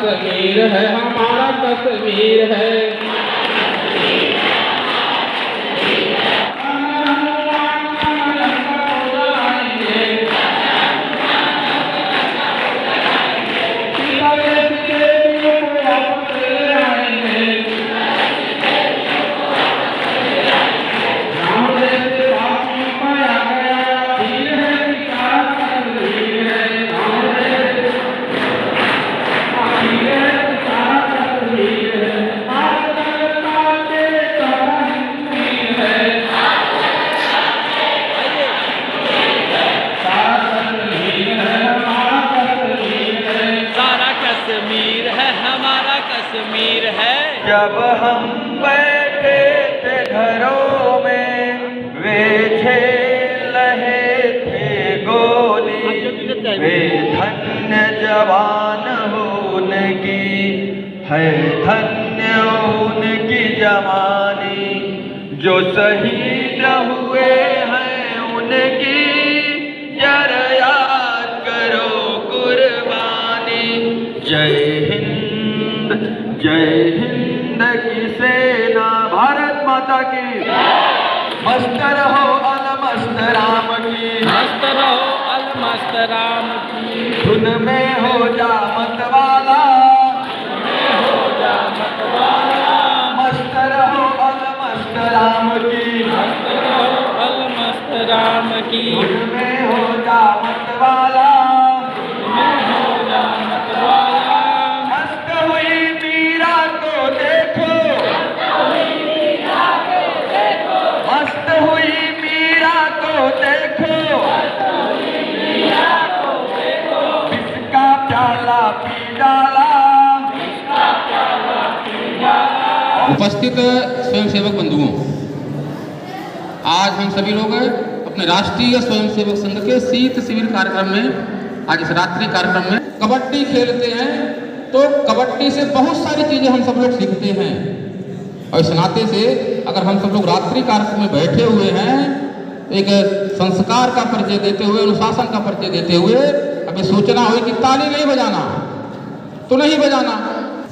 कश्मीर है हमारा कश्मीर है। कश्मीर है। जब हम बैठे थे घरों में वे झेल रहे थे गोली, वे धन्य जवान हो उनकी, है धन्य उनकी जवानी, जो शहीद हुए हैं उनकी जरा याद करो कुर्बानी। जय हिंद की सेना, भारत माता की। मस्त रहो अलमस्त राम की, मस्त रहो अलमस्त राम की। धुन में हो जा मत वाला, हो जा मत वाला। मस्त रहो अलमस्त राम की, मस्त रहो अलमस्त राम की। धुन में हो जा मत वाला, हो जा मत वाला। मस्त हुई मीरा को देखो, मस्त हुई मीरा को देखो, इसका प्याला पी डाला। उपस्थित स्वयंसेवक बंधुओं, आज हम सभी लोग अपने राष्ट्रीय स्वयंसेवक संघ के शीत शिविर कार्यक्रम में, आज इस रात्रि कार्यक्रम में कबड्डी खेलते हैं। तो कबड्डी से बहुत सारी चीजें हम सब लोग सीखते हैं, और इस नाते से अगर हम सब लोग रात्रि कार्यक्रम में बैठे हुए हैं, एक संस्कार का परिचय देते हुए, अनुशासन का परिचय देते हुए, अभी सूचना हुई कि ताली नहीं बजाना, तो नहीं बजाना।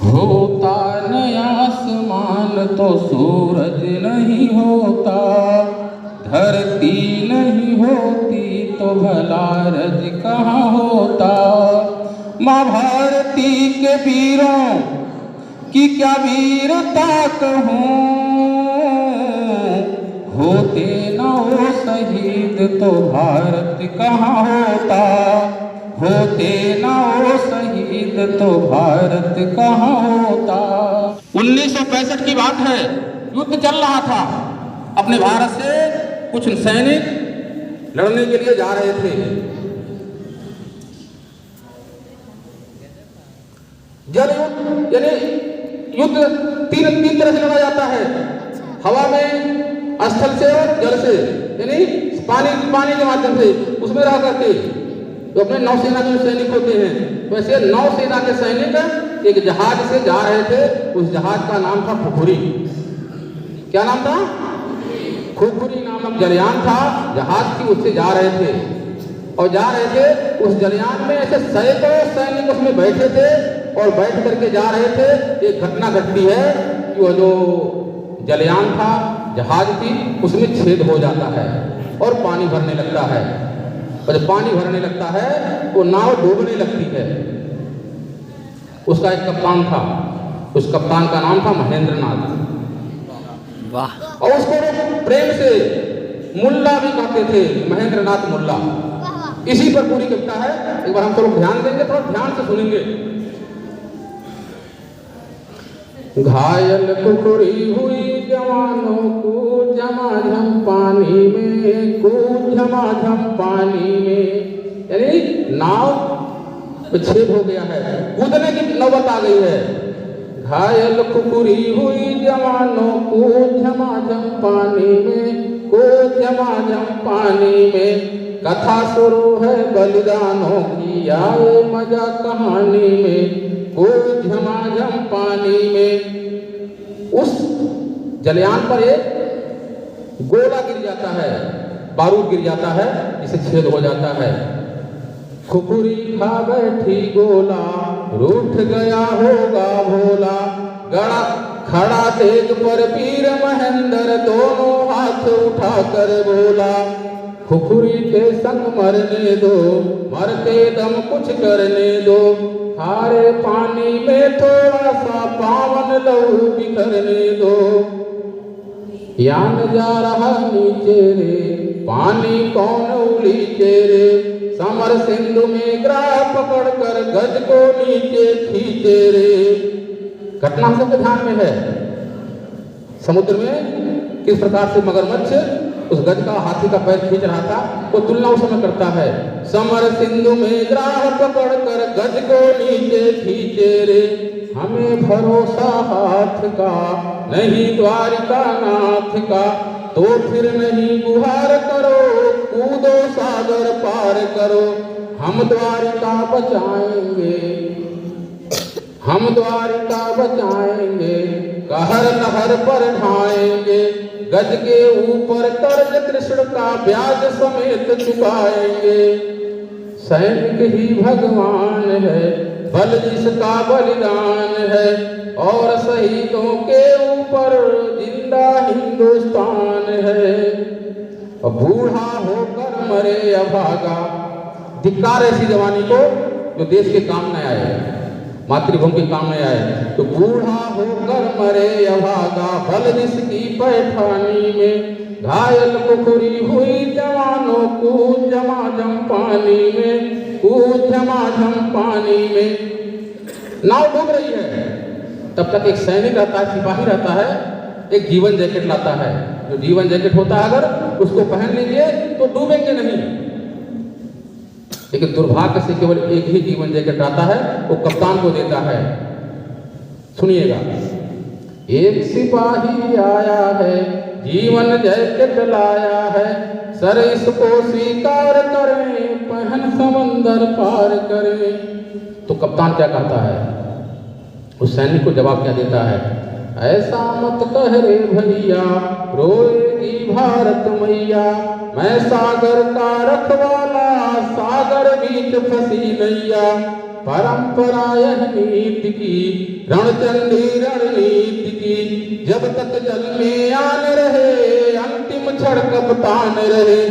होता नया आसमान तो सूरज नहीं होता, धरती नहीं होती तो भला रज कहाँ होता। माँ भारती के वीरों की क्या वीरता कहूँ, होते न वो शहीद तो भारत कहाँ होता, होते न वो शहीद तो भारत कहाँ होता। 1965 की बात है, युद्ध चल रहा था। अपने भारत से कुछ सैनिक लड़ने के लिए जा रहे थे। जल युद्ध यानी युद्ध तीन तरह से लड़ा जाता है, हवा में, स्थल से और जल से, यानी पानी के माध्यम से। उसमें रह करके तो अपने नौसेना के सैनिक होते हैं, वैसे नौसेना के सैनिक एक जहाज से जा रहे थे। उस जहाज का नाम था खुखुरी। क्या नाम था? खुखुरी नामक जलयान था, जहाज की उससे जा रहे थे। और जा रहे थे उस जलयान में, ऐसे सैकड़ों सैनिक उसमें बैठे थे और बैठ करके जा रहे थे। एक घटना घटती है कि वो जो जलयान था, जहाज थी, उसमें छेद हो जाता है और पानी भरने लगता है। और जब पानी भरने लगता है तो नाव डूबने लगती है। उसका एक कप्तान था, उस कप्तान का नाम था महेंद्र नाथ। वाह। और उसको लोग प्रेम से मुल्ला भी कहते थे, महेंद्र नाथ मुल्ला। इसी पर पूरी कविता है। एक बार हम सब लोग ध्यान देंगे, थोड़ा ध्यान से सुनेंगे। घायल कुकुरी हुई जवानों को झमाझम पानी में, कूद झमाझम पानी में। यानी नाव छेद हो गया है, कूदने की नौबत आ गई है। घायल कुकुरी हुई जवानों को झमाझम पानी में, कूद झमाझम पानी में। कथा शुरू है बलिदानों की, आए मजा कहानी में, कूद झमाझम पानी में। उस जलयान पर एक गोला गिर जाता है, बारूद गिर जाता है, जिसे छेद हो जाता है। खुकुरी खा बैठी गोला, रूठ गया होगा भोला। गड़ा खड़ा तेग पर वीर महेंद्र, दोनों हाथ उठा कर बोला। खुकुरी के संग मरने दो, मरते दम कुछ करने दो। खारे पानी में थोड़ा सा पावन लहू बिखरने दो। यान जा रहा नीचे रे, पानी कौन उलीचे रे। समर सिंधु में ग्राह पकड़ कर गज को नीचे खींचे रे। घटना सबके ध्यान में है। समुद्र में किस प्रकार से मगरमच्छ उस गज का, हाथी का पैर खींच रहा था, वो तुलना उस समय करता है। समर सिंधु में ग्राह पकड़ कर गज को नीचे खींचे रे। हमें भरोसा हाथ का नहीं द्वारिका नाथ का, तो फिर नहीं गुहार करो, कूदो सागर पार करो। हम द्वारिका बचाएंगे, हम द्वारिका बचाएंगे, कहर लहर पर ढाएंगे। गज के ऊपर कर्ज कृष्ण का ब्याज समेत चुकाएंगे। सैनिक ही भगवान है, बल जिसका बलिदान है, और शहीदों के ऊपर जिंदा हिंदुस्तान है। बूढ़ा होकर मरे अभागा, धिक्कार ऐसी जवानी को जो देश के काम न आए, मातृभूमि के काम में आए। तो बूढ़ा होकर मरे अभागा, बल जिसकी पैठानी में। घायल कुकुरी हुई जवानों को झमाझम पानी में, कूद झमाझम पानी में। नाव डूब रही है, तब तक एक सैनिक रहता है, सिपाही रहता है, एक जीवन जैकेट लाता है। जो जीवन जैकेट होता है, अगर उसको पहन लीजिए तो डूबेंगे नहीं। लेकिन दुर्भाग्य से केवल एक ही जीवन जैकेट आता है, वो कप्तान को देता है। सुनिएगा। एक सिपाही आया है, जीवन जैकेट लाया है, सर इसको स्वीकार करें, पहन समंदर पार करें। तो कप्तान क्या कहता है, उस सैनिक को जवाब क्या देता है? ऐसा मत कह रे भैया, रोएगी भारत मैया। मैं सागर का रखवाला, सागर बीच फंसी नैया। परंपरा यह नीति की, रणचंडी रणनीति की। जब तक जल में आन रहे, अंतिम क्षण कप्तान रहे।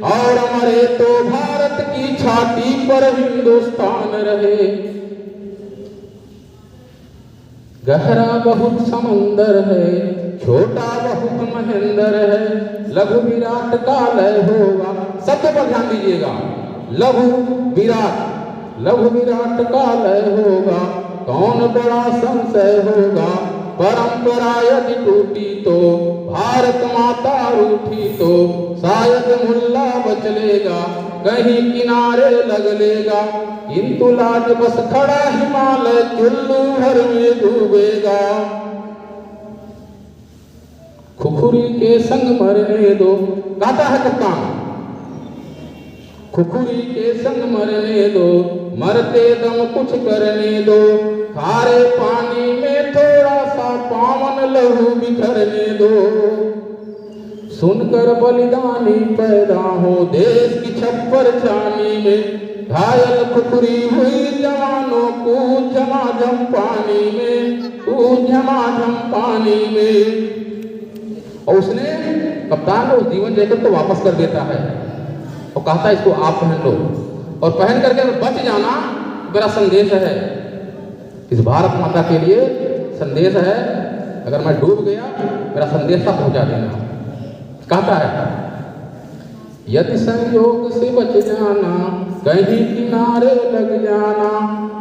और मरे तो भारत की छाती पर हिंदुस्तान रहे। गहरा बहुत समंदर है, छोटा बहुत महेंद्र है। लघु विराट का लय होगा, शब्द पर ध्यान दीजिएगा। लघु विराट, लघु विराट का लय होगा, कौन बड़ा संशय होगा। परंपरा यदि टूटी तो, भारत माता रूठी तो, शायद मुल्ला बच लेगा, कहीं किनारे लग लेगा। किंतु लाज बस खड़ा हिमालय, चुल्लू भर में डूबेगा। खुखुरी के संग मरने दो, गाता है कप्तान। खुखुरी के संग मरने दो, मरते दम कुछ करने दो। खारे पानी में थोड़ा सा पावन लहू बिखरने दो। सुनकर बलिदानी पैदा हो देश की छप्पर छानी में, घायल खुखरी हुई जवानों को झमाझम पानी में, झमाझम पानी में। और उसने कप्तान उस जीवन जैकेट को वापस कर देता है और कहता है इसको आप पहन लो, और पहन करके अगर बच जाना मेरा संदेश है, इस भारत माता के लिए संदेश है, अगर मैं डूब गया मेरा संदेश तक पहुंचा देना। कहता है यदि संयोग से बच जाना कहीं किनारे लग जाना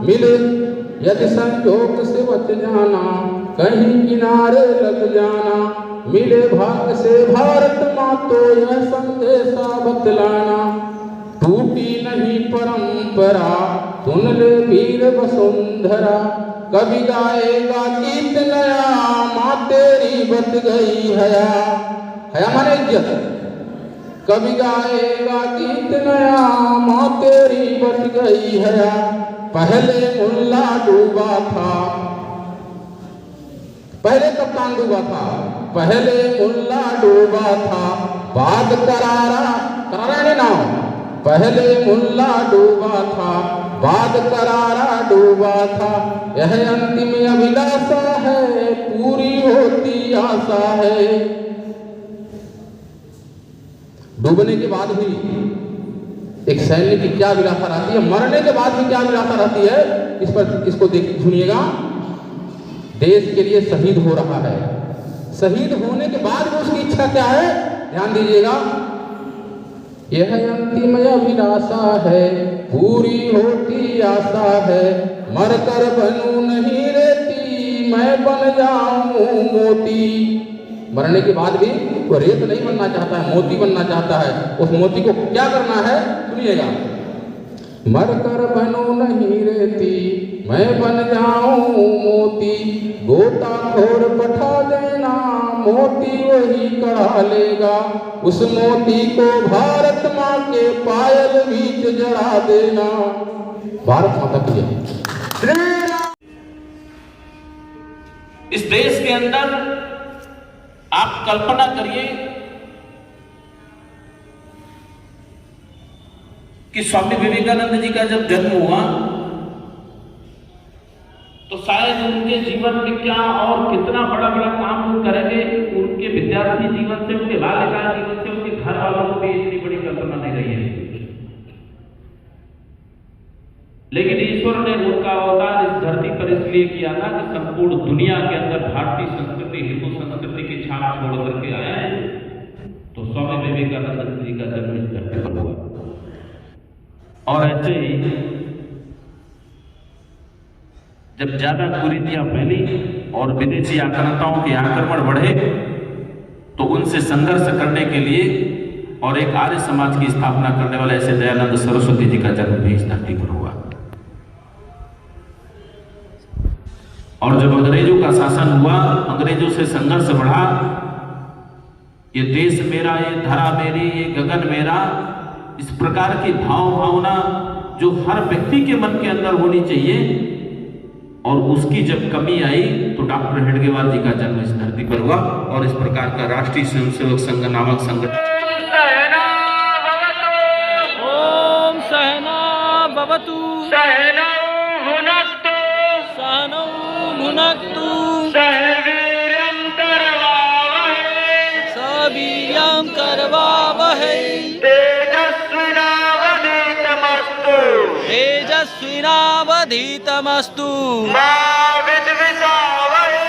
मिले, यदि संयोग से बच जाना कहीं किनारे लग जाना मिले, भाग्य से भारत माँ तो यह संदेशा बतलाना, टूटी नहीं परंपरा सुन ले वीर वसुंधरा, कभी गाएगा गीत नया माँ तेरी बच गई हया, हया माने इज्जत, कभी गाएगा गीत नया माँ तेरी बच गई हया, पहले मुल्ला डूबा था, पहले कप्तान डूबा था, पहले मुल्ला डूबा था, बाद करारा करारा नाम, पहले मुल्ला डूबा था, बाद करारा डूबा था, यह अंतिम अभिलाषा है पूरी होती आशा है। डूबने के बाद भी एक सैनिक की क्या विलासा रहती है, मरने के बाद भी क्या विलासा रहती है, इस पर इसको देख सुनिएगा। देश के लिए शहीद हो रहा है, शहीद होने के बाद भी उसकी इच्छा क्या है, ध्यान दीजिएगा, यह अंतिम अभिलाषा है पूरी होती आशा है, मरकर बनूं नहीं रेती मैं बन जाऊं मोती। मरने के बाद भी वो रेत नहीं बनना चाहता है, मोती बनना चाहता है। उस मोती को क्या करना है सुनिएगा, मरकर बनूं नहीं रेती मैं बन जाऊं मोती, गोताखोर पठा देना मोती वही कढ़ा लेगा, उस मोती को भारत माँ के पायल बीच जड़ा देना। भारत माता की जय। इस देश के अंदर आप कल्पना करिए कि स्वामी विवेकानंद जी का जब जन्म हुआ तो शायद उनके जीवन में क्या और कितना बड़ा बड़ा काम वो करेंगे, उनके विद्यार्थी जीवन से, उनके बाल्यकाल जीवन से, उनके घर वालों को भी इतनी बड़ी कल्पना नहीं रही है। लेकिन ईश्वर ने उनका अवतार इस धरती पर इसलिए किया था कि संपूर्ण दुनिया के अंदर भारतीय संस्कृति, हिंदू संस्कृति की छाप छोड़ करके आए, तो स्वामी विवेकानंद जी का जन्म इस धरती पर हुआ। और ऐसे ही जब ज्यादा कुरीतियां फैली और विदेशी आक्रांताओं के आक्रमण बढ़े, तो उनसे संघर्ष करने के लिए और एक आर्य समाज की स्थापना करने वाले ऐसे दयानंद सरस्वती जी का जन्म भी इस धरती पर हुआ। और जब अंग्रेजों का शासन हुआ, अंग्रेजों से संघर्ष बढ़ा, ये देश मेरा, ये धरा मेरी, ये गगन मेरा, इस प्रकार की भावना जो हर व्यक्ति के मन के अंदर होनी चाहिए, और उसकी जब कमी आई तो डॉक्टर हेडगेवार जी का जन्म इस धरती पर हुआ। और इस प्रकार का राष्ट्रीय स्वयंसेवक संघ नामक संगठन ओम सहना भवतु सहनौ भुनक्तु सहनौ भुनक्तु सहवीर्यं करवावहै सवीर्यं करवावहै तेजस्विनावधीतमस्तु तेजस्विनावधीतमस्तु मा विद्विषावहै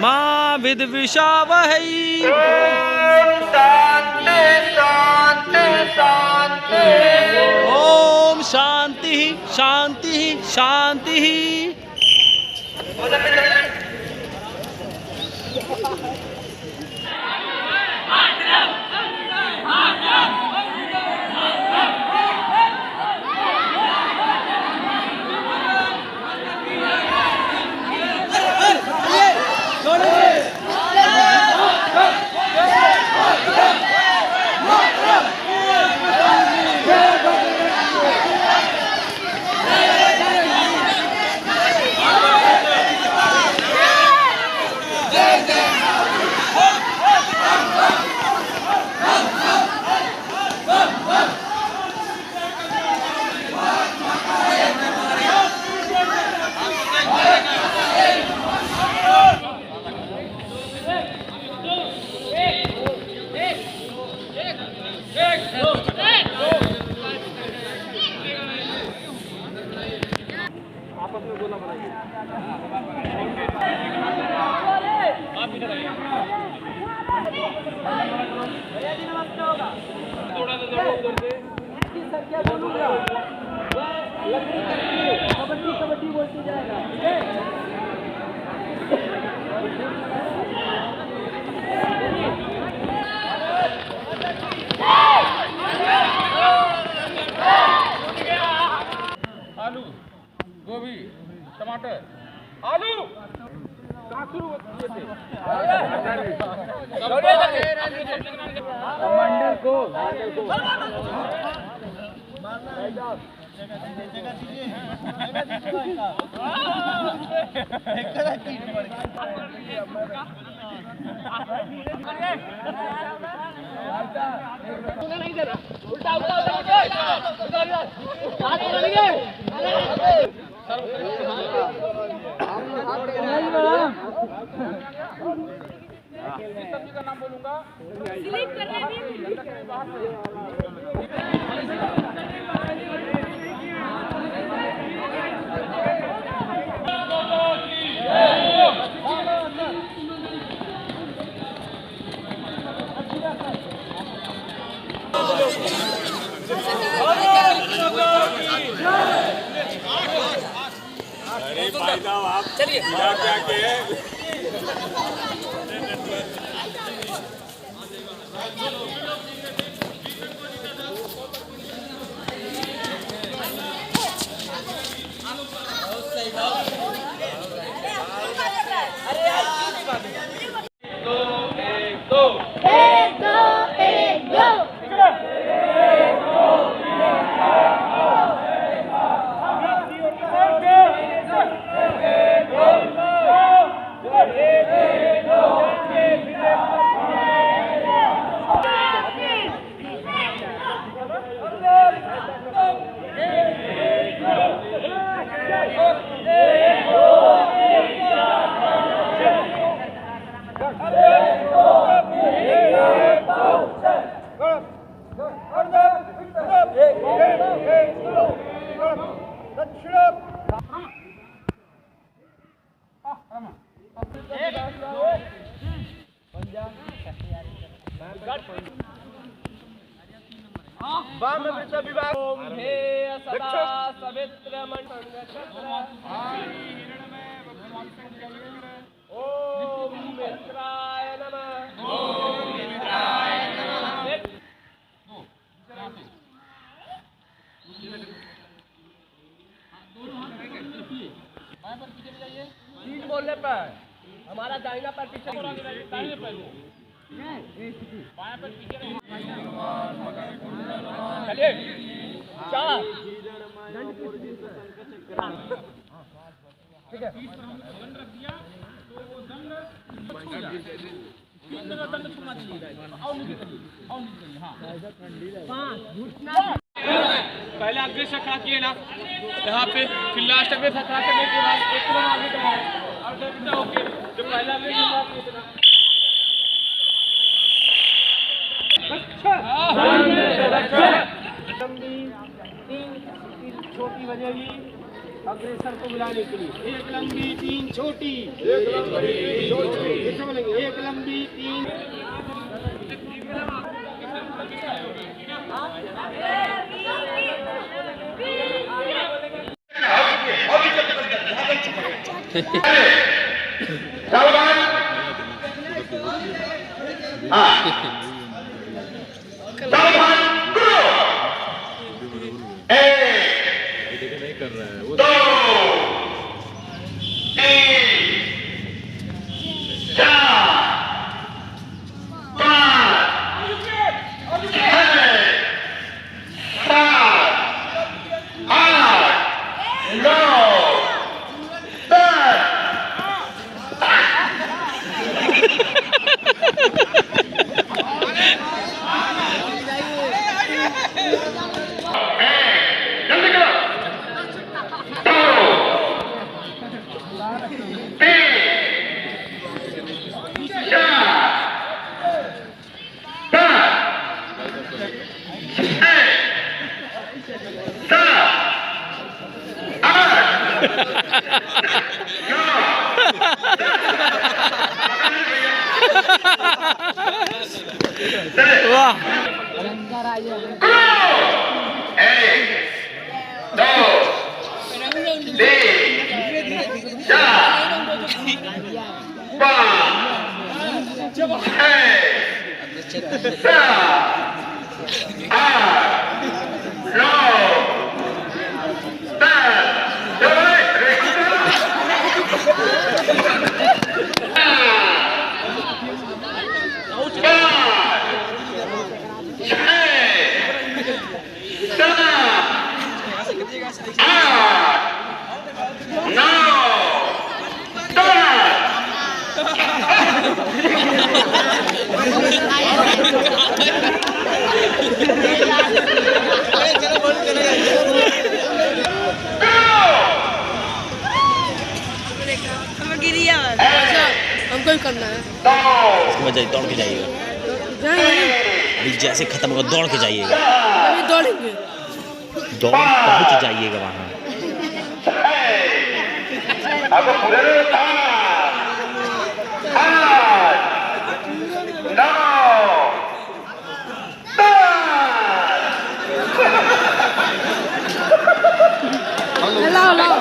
मा विद्विषावहै। ओम शांति शांति शांति। ओम शांति शांति शांति। कबड्डी बोलते जाएगा, ठीक है? आलू, गोभी, टमाटर, आलू कमांडर को नहीं दे रहा, उल्टा सब्जी का नाम बोलूंगा। अरे भाई साहब आप चलिए क्या के ओम हे सदा सवित्र ओम मित्राय नमः। ओम मित्राय नमः। तीन बोलने पर हमारा दाहिना पैर पीछे, दाहिने पैर चलिए 4 ठीक है। पहले आगे से खड़ा किए ना यहाँ पे, फिर लास्ट में खड़ा करने के बाद एक कदम आगे बढ़ाए और देखते ओके जो पहला आगे लंबी 3 छोटी बजेगी अग्रेसर को बुलाने के लिए। एक लंबी 3 छोटी, एक लंबी 3 Go! वाह हमको ही करना है। दौड़ के जाइएगा, अभी जैसे खत्म होगा दौड़ के जाइएगा, अभी दौड़ेंगे, दौड़ पहुंच जाइएगा वहाँ। लाओ लाओ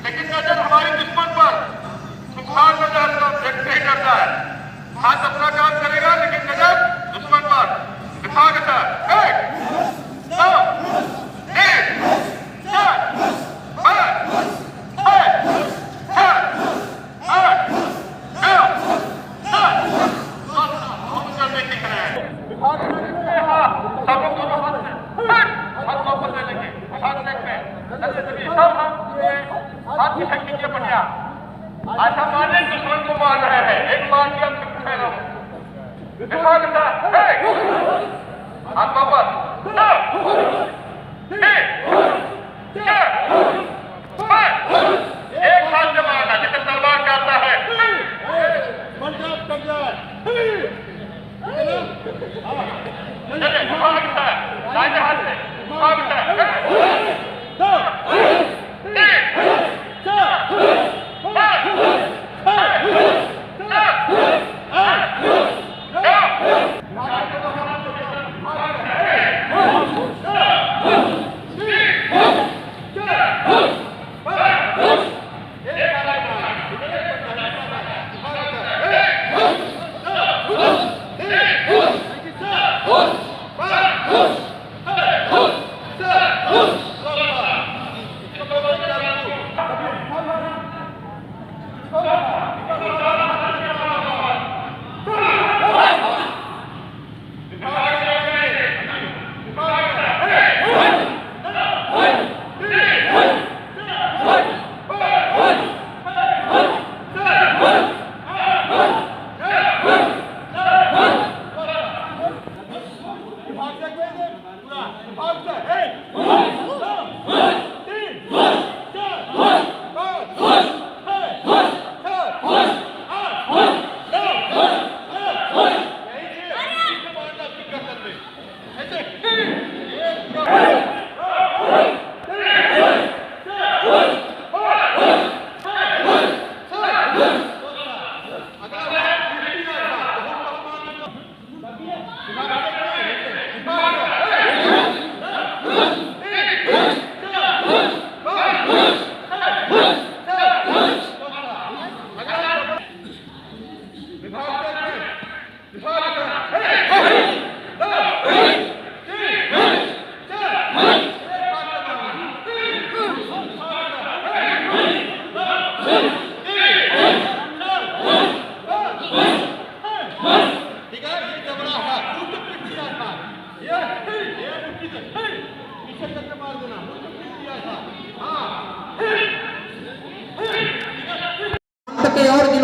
लेकिन नजर हमारे दुश्मन पर तूफान नजर व्यक्त नहीं करता है। हाथ अपना काम करेगा लेकिन नजर दुश्मन पर। विभाग ऐसा माने दुश्मन को मार रहे हैं, एक मार दिया हाथ वापस एक हाथ से मारना जैसे तलवार काटता है। दाहिने हाथ से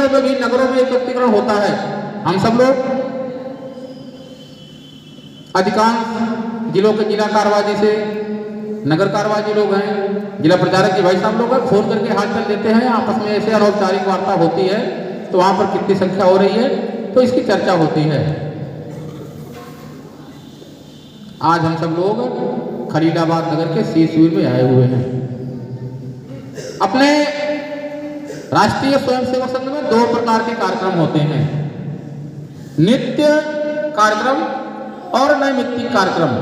जिलों में भी, नगरों में एकत्रीकरण होता है। हम सब लोग अधिकांश जिलों के जिला कार्यवाही से नगर कार्यवाही लोग हैं, जिला प्रचारक जी भाई साहब लोग हैं, फोन करके हालचाल देते हैं। आपस में ऐसे अनौपचारिक वार्ता होती है तो वहाँ पर कितनी संख्या हो रही है तो इसकी चर्चा होती है। आज हम सब लोग खलीलाबाद नगर के सी शिविर में आए हुए हैं। अपने राष्ट्रीय स्वयंसेवक संघ में 2 प्रकार के कार्यक्रम होते हैं, नित्य कार्यक्रम और नैमित्तिक कार्यक्रम।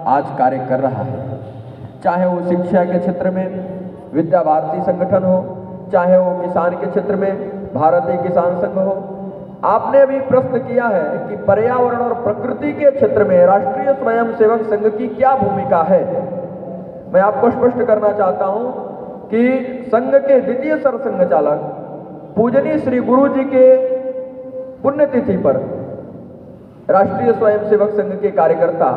आज कार्य कर रहा है, चाहे वो शिक्षा के क्षेत्र में विद्या भारती संगठन हो, चाहे वो किसान के क्षेत्र में भारतीय किसान संघ हो। आपने भी प्रश्न किया है कि पर्यावरण और प्रकृति के क्षेत्र में राष्ट्रीय स्वयंसेवक संघ की क्या भूमिका है। मैं आपको स्पष्ट करना चाहता हूं कि संघ के द्वितीय सरसंघचालक पूजनीय श्री गुरु जी के पुण्यतिथि पर राष्ट्रीय स्वयंसेवक संघ के कार्यकर्ता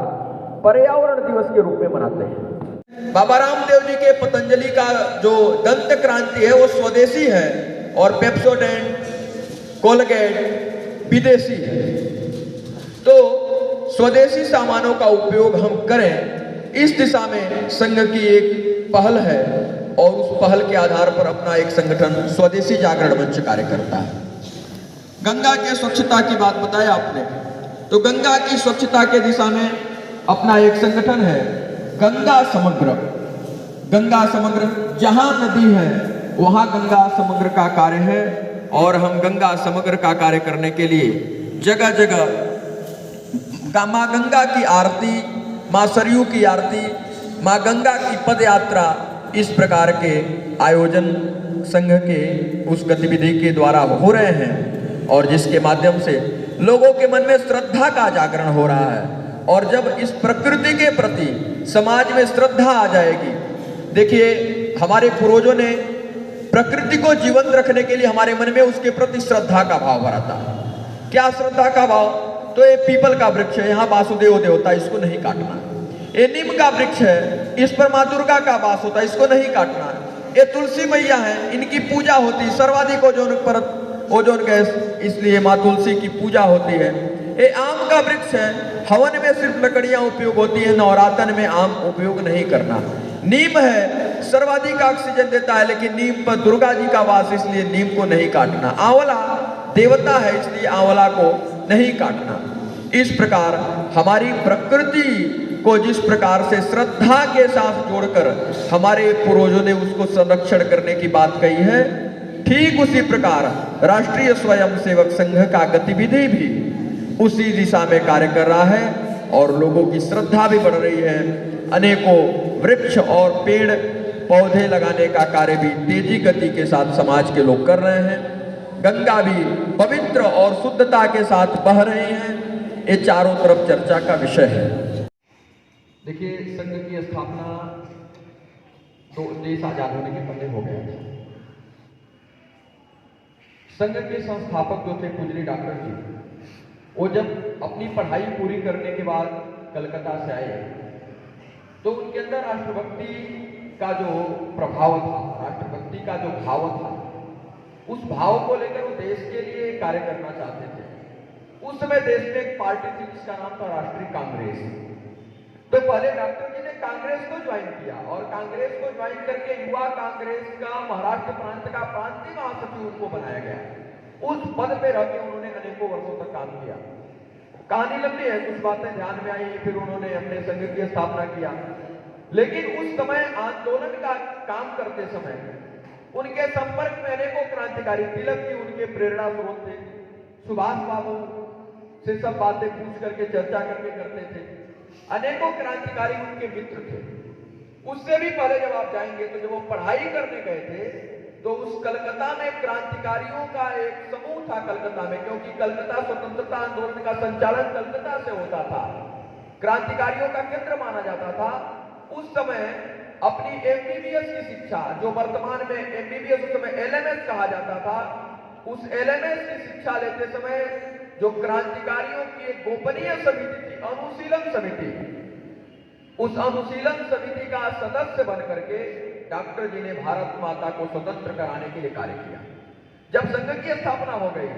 पर्यावरण दिवस के रूप में मनाते हैं। बाबा रामदेव जी के पतंजलि का जो दंत क्रांति है वो स्वदेशी है और पेप्सोडेंट, कोलगेट विदेशी है। तो स्वदेशी सामानों का उपयोग हम करें, इस दिशा में संघ की एक पहल है और उस पहल के आधार पर अपना एक संगठन स्वदेशी जागरण मंच कार्य करता है। गंगा के स्वच्छता की बात बताया आपने, तो गंगा की स्वच्छता के दिशा में अपना एक संगठन है गंगा समग्र। गंगा समग्र, जहां नदी है वहां गंगा समग्र का कार्य है और हम गंगा समग्र का कार्य करने के लिए जगह जगह माँ गंगा की आरती, माँ सरयू की आरती, माँ गंगा की पद यात्रा, इस प्रकार के आयोजन संघ के उस गतिविधि के द्वारा हो रहे हैं और जिसके माध्यम से लोगों के मन में श्रद्धा का जागरण हो रहा है। और जब इस प्रकृति के प्रति समाज में श्रद्धा आ जाएगी, देखिए हमारे पूर्वजों ने प्रकृति को जीवंत रखने के लिए हमारे मन में उसके प्रति श्रद्धा का भाव भरा था। क्या श्रद्धा का भाव? तो ये पीपल का वृक्ष है, यहाँ वासुदेव देवता, इसको नहीं काटना। ये नीम का वृक्ष है, इस पर माँ दुर्गा का वास होता है, इसको नहीं काटना। ये तुलसी मैया है, इनकी पूजा होती है, सर्वाधिक ओजोन गैस, इसलिए माँ तुलसी की पूजा होती है। ये आम का वृक्ष है, हवन में सिर्फ लकड़ियां उपयोग होती है, नवरातन में आम उपयोग नहीं करना। नीम है, सर्वाधिक ऑक्सीजन देता है, लेकिन नीम पर दुर्गा जी का वास, इसलिए नीम को नहीं काटना। आंवला देवता है, इसलिए आंवला को नहीं काटना। इस प्रकार हमारी प्रकृति को जिस प्रकार से श्रद्धा के साथ जोड़कर हमारे पूर्वजों ने उसको संरक्षण करने की बात कही है, ठीक उसी प्रकार राष्ट्रीय स्वयंसेवक संघ का गतिविधि भी उसी दिशा में कार्य कर रहा है और लोगों की श्रद्धा भी बढ़ रही है। अनेकों वृक्ष और पेड़ पौधे लगाने का कार्य भी तेजी गति के साथ समाज के लोग कर रहे हैं। गंगा भी पवित्र और शुद्धता के साथ बह रही है। ये चारों तरफ चर्चा का विषय है। देखिए, संघ की स्थापना तो देश आजाद होने के पहले हो गया था। संघ के संस्थापक जो थे पूजनीय डॉक्टर जी, वो जब अपनी पढ़ाई पूरी करने के बाद कलकत्ता से आए तो उनके अंदर राष्ट्रभक्ति का जो प्रभाव था, राष्ट्रभक्ति का जो भाव था, उस भाव को लेकर वो देश के लिए कार्य करना चाहते थे। उस समय देश में एक पार्टी थी जिसका नाम था राष्ट्रीय कांग्रेस। तो पहले डॉक्टर जी ने कांग्रेस को ज्वाइन किया और कांग्रेस को ज्वाइन करके युवा कांग्रेस का महाराष्ट्र प्रांत का प्रांतीय महासचिव उनको बनाया गया। उस पद पे रहकर उन्होंने अनेकों वर्षों तक काम किया। कहानी लंबी है, कुछ बातें ध्यान में आई, फिर उन्होंने अपने संघ की स्थापना किया। लेकिन उस समय आंदोलन का काम करते समय उनके संपर्क में अनेकों क्रांतिकारी, तिलक जी उनके प्रेरणा स्रोत थे, सुभाष बाबू से सब बातें पूछ करके चर्चा करके करते थे। अनेकों क्रांतिकारी उनके मित्र थे। उससे भी पहले जब आप जाएंगे तो जब वो पढ़ाई करने गए थे तो उस कलकत्ता में क्रांतिकारियों का एक समूह था कलकत्ता में, क्योंकि कलकत्ता स्वतंत्रता आंदोलन का संचालन कलकत्ता से होता था, क्रांतिकारियों का केंद्र माना जाता था। उस समय अपनी एमबीबीएस की शिक्षा, जो वर्तमान में एमबीबीएस उस समय एलएमएस कहा जाता था, उस एलएमएस की शिक्षा लेते समय जो क्रांतिकारियों की एक गोपनीय समिति थी, अनुशीलन समिति, उस अनुशीलन समिति का सदस्य बन करके डॉक्टर जी ने भारत माता को स्वतंत्र कराने के लिए कार्य किया। जब संघ की स्थापना हो गई,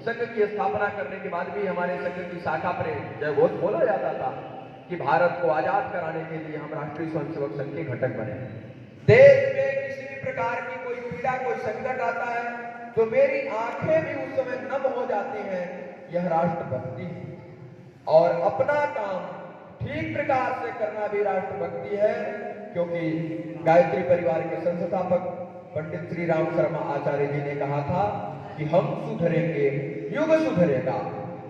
संघ की स्थापना करने के बाद भी हमारे संघ की शाखा पर जय घोष बोला जाता था कि भारत को आजाद कराने के लिए हम राष्ट्रीय स्वयंसेवक संघ के घटक बने। देश में किसी भी प्रकार की कोई पीड़ा, कोई संकट आता है तो मेरी आंखें भी उस समय नम हो जाती हैं। यह राष्ट्रभक्ति है और अपना काम ठीक प्रकार से करना भी राष्ट्रभक्ति है, क्योंकि गायत्री परिवार के संस्थापक पंडित श्री राम शर्मा आचार्य जी ने कहा था कि हम सुधरेंगे युग सुधरेगा।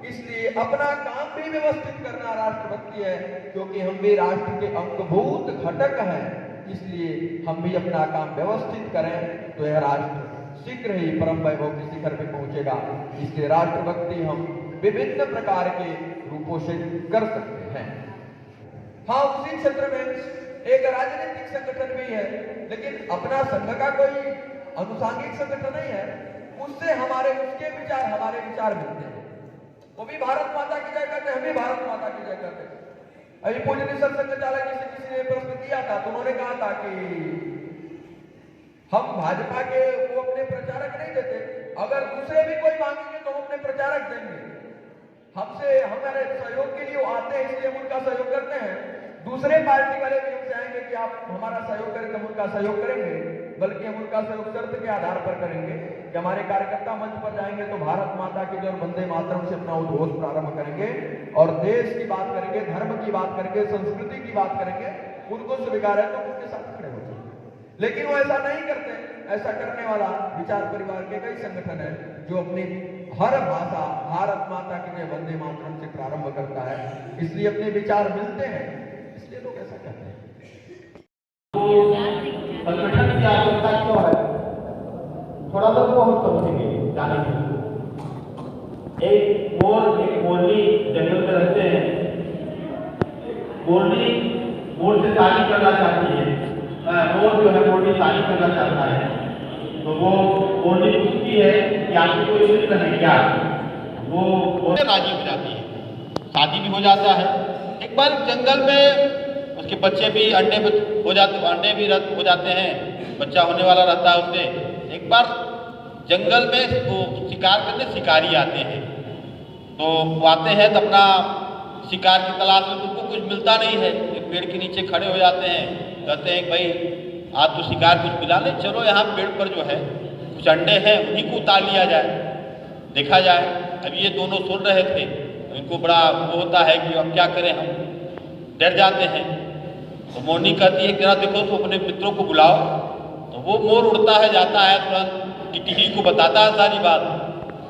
इसलिए अपना काम भी व्यवस्थित करना राष्ट्रभक्ति है, क्योंकि हम भी राष्ट्र के अंगभूत घटक हैं। इसलिए हम भी अपना काम व्यवस्थित करें तो यह राष्ट्र शीघ्र ही परम वैभव के शिखर पे पहुंचेगा। इसलिए राष्ट्रभक्ति हम विभिन्न प्रकार के रूपों से कर सकते हैं। हाँ, उसी क्षेत्र में एक राजनीतिक संगठन भी है, लेकिन अपना संघ का कोई अनुसांगिक संगठन नहीं है। उससे उसके विचार हमारे विचार मिलते हैं। वो भी भारत माता की जय करते हैं, हम भी भारत माता की जय करते हैं। अभी पूजनीय सर संघ चालक जी से किसी ने प्रश्न किया था तो उन्होंने कहा था कि हम भाजपा के वो अपने प्रचारक नहीं देते, अगर दूसरे भी कोई मांगेंगे तो हम अपने प्रचारक देंगे। हमसे हमारे सहयोग के लिए वो आते हैं, इसलिए हम उनका सहयोग करते हैं। दूसरे पार्टी वाले भी हमसे आएंगे कि आप हमारा सहयोग करें, हम उनका सहयोग करेंगे, बल्कि हम उनका सहयोग शर्त के आधार पर करेंगे कि हमारे कार्यकर्ता मंच पर जाएंगे तो भारत माता की जय वंदे मातरम से अपना उद्घोष प्रारंभ करेंगे और देश की बात करेंगे, धर्म की बात करेंगे, संस्कृति की बात करेंगे। उनको स्वीकार है तो उनके साथ खड़े होते हैं, लेकिन वो ऐसा नहीं करते। ऐसा करने वाला विचार परिवार के कई संगठन है जो अपनी हर भाषा भारत माता की जय वंदे मातरम से प्रारंभ करता है। इसलिए अपने विचार मिलते हैं, इसलिए लोग ऐसा कहते हैं। संगठन की आवश्यकता क्यों है, थोड़ा सा वो हम समझेंगे जानेंगे। एक मोरनी जंगल में रहते हैं। मोरनी मोर से शादी करना चाहती है, मोर जो है मोरनी शादी करना चाहता है, तो वो मोरनी पूछती है कि आपकी कोई मित्र है क्या? वो राजी हो जाती है, शादी भी हो जाता है। एक बार जंगल में उसके बच्चे भी अंडे भी हो जाते हैं, बच्चा होने वाला रहता है उससे। एक बार जंगल में वो शिकार करने शिकारी आते हैं, तो वो आते हैं तो अपना शिकार की तलाश में उनको कुछ मिलता नहीं है। एक पेड़ के नीचे खड़े हो जाते हैं, कहते हैं भाई आज तो शिकार कुछ मिला नहीं, चलो यहाँ पेड़ पर जो है कुछ अंडे हैं उन्हीं को उतार लिया जाए, देखा जाए। अब ये दोनों सुन रहे थे, इनको बड़ा वो होता है कि अब क्या करें, हम डर जाते हैं। तो मोरनी कहती है जरा देखो तो अपने मित्रों को बुलाओ। तो वो मोर उड़ता है, जाता है, तुरंत टिटरी को बताता है सारी बात।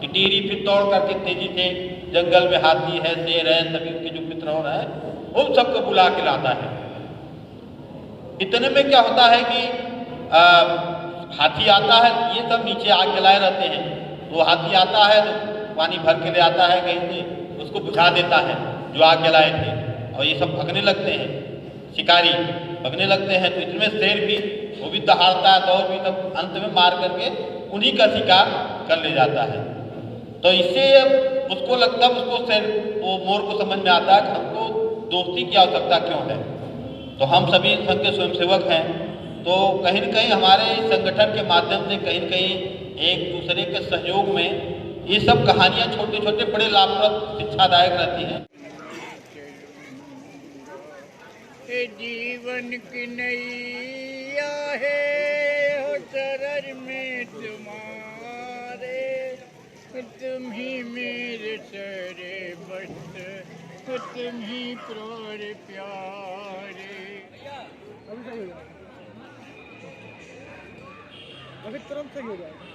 टिटरी फिर दौड़ करके तेजी से जंगल में हाथी है, शेर है, सभी उनके जो मित्र हो रहे हैं उन सबको बुला के लाता है। इतने में क्या होता है कि हाथी आता है, ये सब नीचे आग जलाए रहते हैं। वो हाथी आता है तो पानी भर के ले आता है कहीं से, उसको बुझा देता है जो आग जलाए थे, और ये सब भगने लगते हैं, शिकारी भगने लगते हैं। तो इसमें शेर भी वो भी दहाड़ता है, दौड़ भी, तब अंत में मार करके उन्हीं का शिकार कर ले जाता है। तो इससे उसको लगता है, उसको शेर वो मोर को समझ में आता है कि हमको दोस्ती की आवश्यकता क्यों है। तो हम सभी संघ के स्वयंसेवक हैं, तो कहीं न कहीं हमारे इस संगठन के माध्यम से कहीं न कहीं एक दूसरे के सहयोग में ये सब कहानियाँ छोटे छोटे बड़े लाभप्रद शिक्षादायक रहती हैं। जीवन की नैया है हो चरण में तुम्हारे, तुम ही मेरे सारे बस, तुम ही प्राण प्यारे। अभी तुरंत सही हो जाएगा।